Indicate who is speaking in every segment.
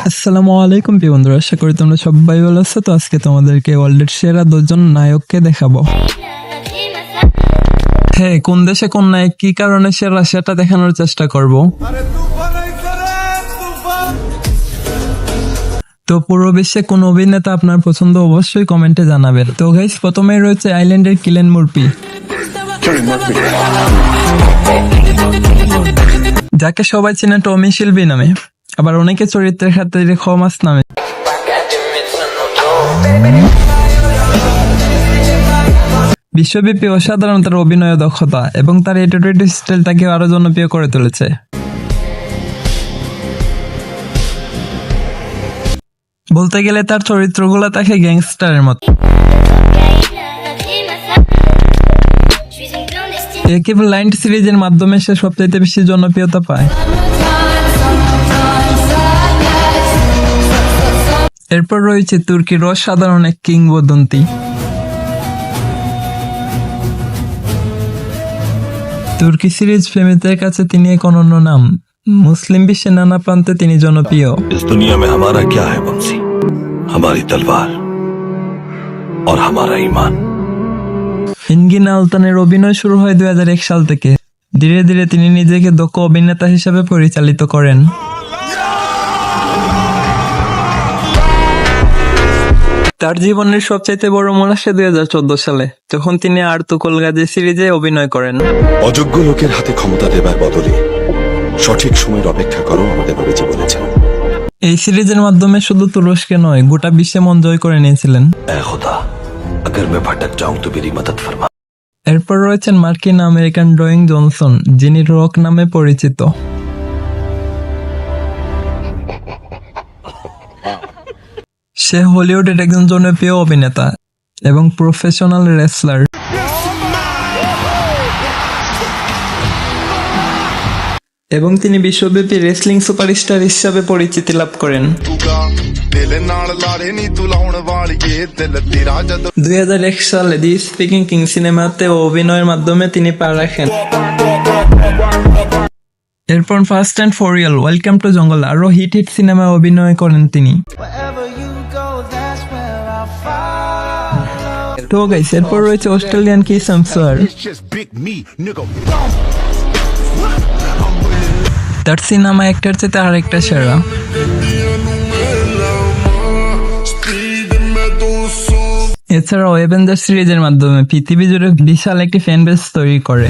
Speaker 1: আসসালামু আলাইকুম প্রিয় বন্ধুরা, আশা করি তোমরা সবাই ভালো আছো। তো আজকে তোমাদেরকে ওয়ার্ল্ডের সেরা 10জন নায়ককে দেখাবো। হ্যাঁ, কোন দেশে কোন নায়ক কি কারণে সেরা সেটা দেখানোর চেষ্টা করব। তো পুরো বিশ্বে কোন অভিনেতা আপনার পছন্দ অবশ্যই কমেন্টে জানাবেন। তো গাইস, প্রথমেই রয়েছে আইল্যান্ডের কিলিয়ান মুরপি, যাকে সবাই চেনে টমি শিলবি নামে, আবার অনেকে চরিত্রের খাতিরে খমাস নামে। বিশ্বব্যাপী অসাধারণ তার অভিনয় দক্ষতা এবং তার অ্যাটিটিউড স্টাইল তাকে আরো জনপ্রিয় করে তুলেছে। বলতে গেলে তার চরিত্রগুলো তাকে গ্যাংস্টারের মতো। একুইভ্যালেন্ট সিরিজের মাধ্যমে সে সবচাইতে বেশি জনপ্রিয়তা পায়। এরপর রয়েছে তুর্কির অসাধারণ এক কিংবদন্তি। তুর্কি সিরিজ প্রেমীদের কাছে তিনি এক অনন্য নাম। মুসলিম বিশ্বের নানা প্রান্তে তিনি জনপ্রিয়।
Speaker 2: इस दुनिया में हमारा क्या है बंसी? हमारी तलवार और हमारा ईमान।
Speaker 1: ইনগিন আলতানের অভিনয় শুরু হয় 2001 সাল থেকে। ধীরে ধীরে তিনি নিজেকে দক্ষ অভিনেতা হিসেবে পরিচালিত করেন। তার জীবনের সবচাইতে বড় মোড় আসে 2014 সালে, যখন তিনি আর্তুকল গাজী সিরিজে অভিনয় করেন।
Speaker 2: অযোগ্য লোকের হাতে ক্ষমতা দেবার বদলে সঠিক সময়ের অপেক্ষা করো, আমাদের নবীজি বলেছেন।
Speaker 1: এই সিরিজের মাধ্যমে শুধু তুরস্কে নয়, গোটা বিশ্বে মন জয় করে নিয়েছিলেন।
Speaker 2: এ খোদা, अगर मैं भटक जाऊं तो मेरी मदद फरमा।
Speaker 1: এরপর রয়েছেন মার্কিন আমেরিকান ডোয়েন জনসন, যিনি রক নামে পরিচিত। সে হলিউডের একজন জনপ্রিয় অভিনেতা এবং প্রফেশনাল রেসলার। এবং তিনি বিশ্বব্যাপী রেসলিং সুপারস্টার হিসাবে পরিচিতি লাভ করেন। 2001 সালে দি স্পিকিং কিং সিনেমাতে অভিনয়ের মাধ্যমে তিনি পা রাখেন। এরপর fast and Faryal, welcome to জঙ্গল আরো হিট সিনেমায় অভিনয় করেন তিনি। তো গাইস, এরপর রয়েছে অস্ট্রেলিয়ান ক্রিস হেমসওয়ার্থ। তার সিনেমা একটার চেয়ে আর একটা সেরা। এছাড়াও অ্যাভেঞ্জার সিরিজের মাধ্যমে পৃথিবী জুড়ে বিশাল একটি ফ্যান বেস তৈরি করে।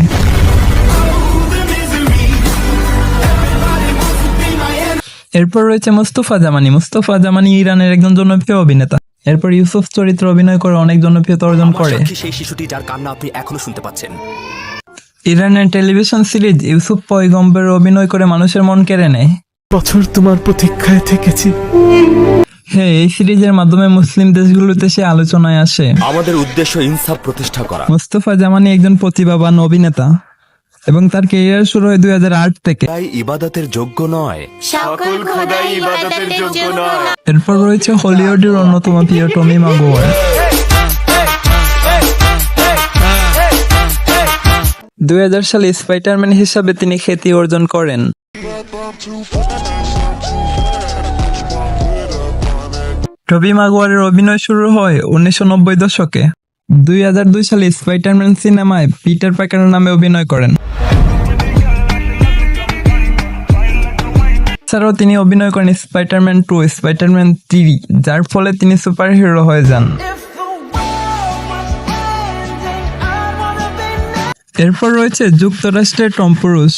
Speaker 1: এরপর রয়েছে মুস্তফা জামানি। মুস্তফা জামানি ইরানের একজন জনপ্রিয় অভিনেতা। এরপর ইউসুফ চরিত্র অভিনয় করে অনেক জনপ্রিয়তা অর্জন করে।
Speaker 3: সেই শিশুটি যার কান্না আপনি এখনো শুনতে পাচ্ছেন।
Speaker 1: ইরানের টেলিভিশন সিরিজ ইউসুফ পয়গম্বর অভিনয় করে মানুষের মন কেড়ে নেয়।
Speaker 4: বছর তোমার প্রতীক্ষায় থেকেছি।
Speaker 1: হ্যাঁ, এই সিরিজের মাধ্যমে মুসলিম দেশগুলোতে সে আলোচনায় আসে।
Speaker 3: আমাদের উদ্দেশ্য ইনসাফ প্রতিষ্ঠা করা।
Speaker 1: মুস্তফা জামানি একজন প্রতিভাবান অভিনেতা এবং তার ক্যারিয়ার শুরু হয় 2008 থেকে।
Speaker 3: তাই ইবাদতের যোগ্য নয়।
Speaker 5: সকল খোদাই ইবাদতের যোগ্য নয়।
Speaker 1: এরপর রয়েছে হলিউডের অন্যতম প্রিয় টমি মাগুয়ার। 2000 সালে স্পাইডারম্যান হিসাবে তিনি খ্যাতি অর্জন করেন। টবি মাগুয়ারের অভিনয় শুরু হয় 1990 দশকে। 2002 সালে স্পাইডারম্যান সিনেমায় পিটার পার্কার নামে অভিনয় করেন। এছাড়াও তিনি অভিনয় করেন স্পাইডারম্যান 2, স্পাইডারম্যান 3, যার ফলে তিনি সুপার হিরো হয়ে যান। এরপর রয়েছে যুক্তরাষ্ট্রের টম ক্রুজ।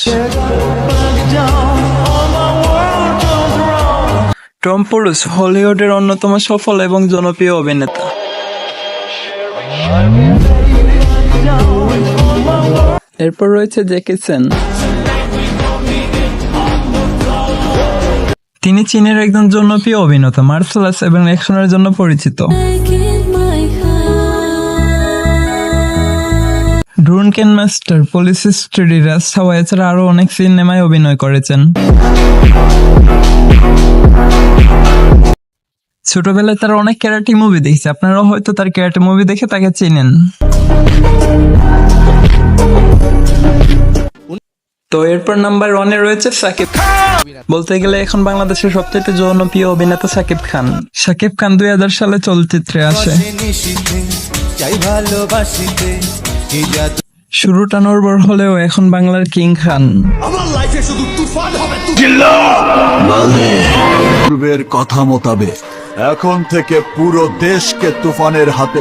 Speaker 1: টম ক্রুজ হলিউডের অন্যতম সফল এবং জনপ্রিয় অভিনেতা। এরপর রয়েছে জ্যাকি চ্যান। তিনি চীনের একজন জনপ্রিয় অভিনেতা, মার্শাল আর্টস এবং অ্যাকশনের জন্য পরিচিত। ড্রুনকেন মাস্টার, পুলিশ স্টোরি, রাজ হাওয়া এছাড়া আরো অনেক সিনেমায় অভিনয় করেছেন। ছোটবেলায় তার অনেক ক্যারাটে মুভি দেখছে, আপনারাও হয়তো তার ক্যারাটে মুভি দেখে তাকে চেনেন। তো এরপর নাম্বার 1-এ রয়েছে সাকিব খান। বলতে গেলে এখন বাংলাদেশের সবচেয়ে জনপ্রিয় অভিনেতা সাকিব খান। সাকিব খান 2000 সালে চলচ্চিত্রে আসে। শুরুটা নড়বড় হলেও এখন বাংলার কিং খান।
Speaker 2: পূর্বের কথা মোতাবেক এখন থেকে পুরো দেশকে তুফানের হাতে